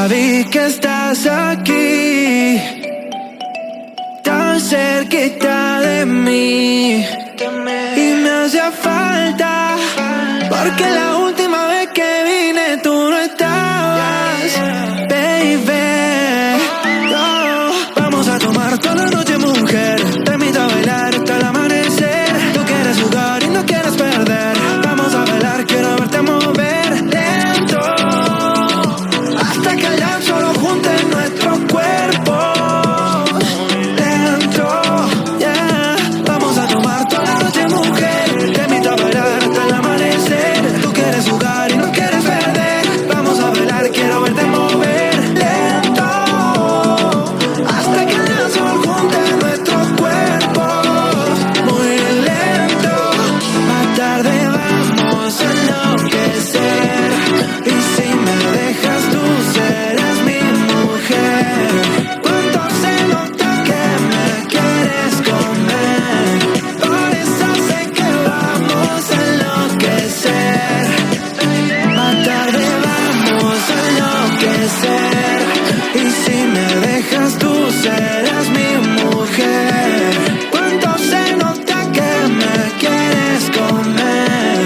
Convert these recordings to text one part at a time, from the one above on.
Vi que estás aquí, tan cerquita de mí, y me hacía falta, porque la última vez que vine tú no estabas, baby. Oh, vamos a tomar toda la noche, mujer, te invito a bailar hasta el amanecer. Tú quieres jugar y no quieres perder, vamos a bailar, quiero verte mover lento, hasta que el solo junte nuestros cuerpos. Lento, yeah. Vamos a tomar toda la noche, mujer, te invito a bailar hasta el amanecer. Tú quieres jugar y no quieres perder, vamos a bailar, quiero verte mover lento, hasta que el sol junte nuestros cuerpos. Muy lento, más tarde vamos a enloquecer, y si me dejas tú serás mi mujer. Cuánto se nota que me quieres comer, por eso sé que vamos a enloquecer. Más tarde vamos a enloquecer, y si me dejas tú serás mi mujer. Cuánto se nota que me quieres comer,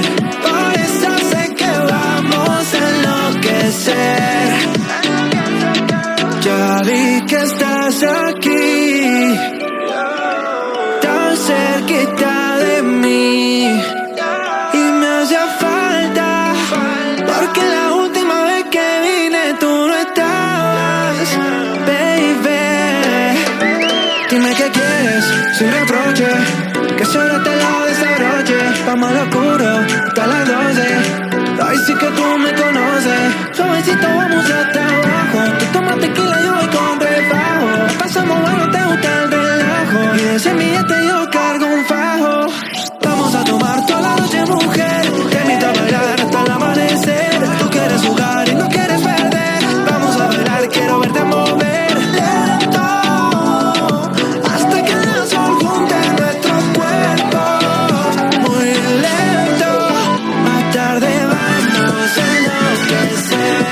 por eso sé que vamos a enloquecer. Ya vi que estás aquí, tan cerquita de mí, y me hacía falta, porque la última vez que vine tú no estabas, baby. Dime qué quieres, sin reproche, que solo te lo desabroche. Vamos al oscuro, hasta las 12. Ay, sí que tú me conoces. Suavecito vamos hasta abajo. Tú tomas tequila, yo voy con refajo. Pasamos bueno, te gusta el relajo, y de ese billete yo cargo un fajo. Vamos a tomar toda la noche, mujer, te invito a bailar hasta el amanecer. Tú quieres jugar y no quieres perder, vamos a bailar, quiero verte mover lento, hasta que el sol junte nuestros cuerpos. Muy lento, más tarde vamos a enloquecer,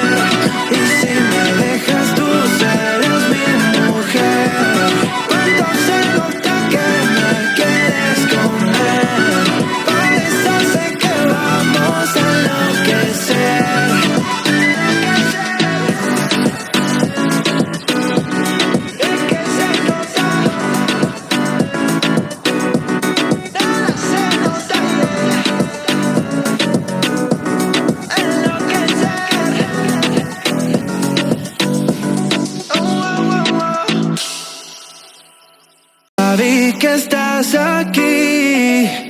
y si me dejas tú serás mi mujer. Cuánto se nota que me quieres comer, por eso sé que vamos a enloquecer. Es que se nota, nada se nota, enloquecer. Oh, oh, oh, oh. Vi que estás aquí,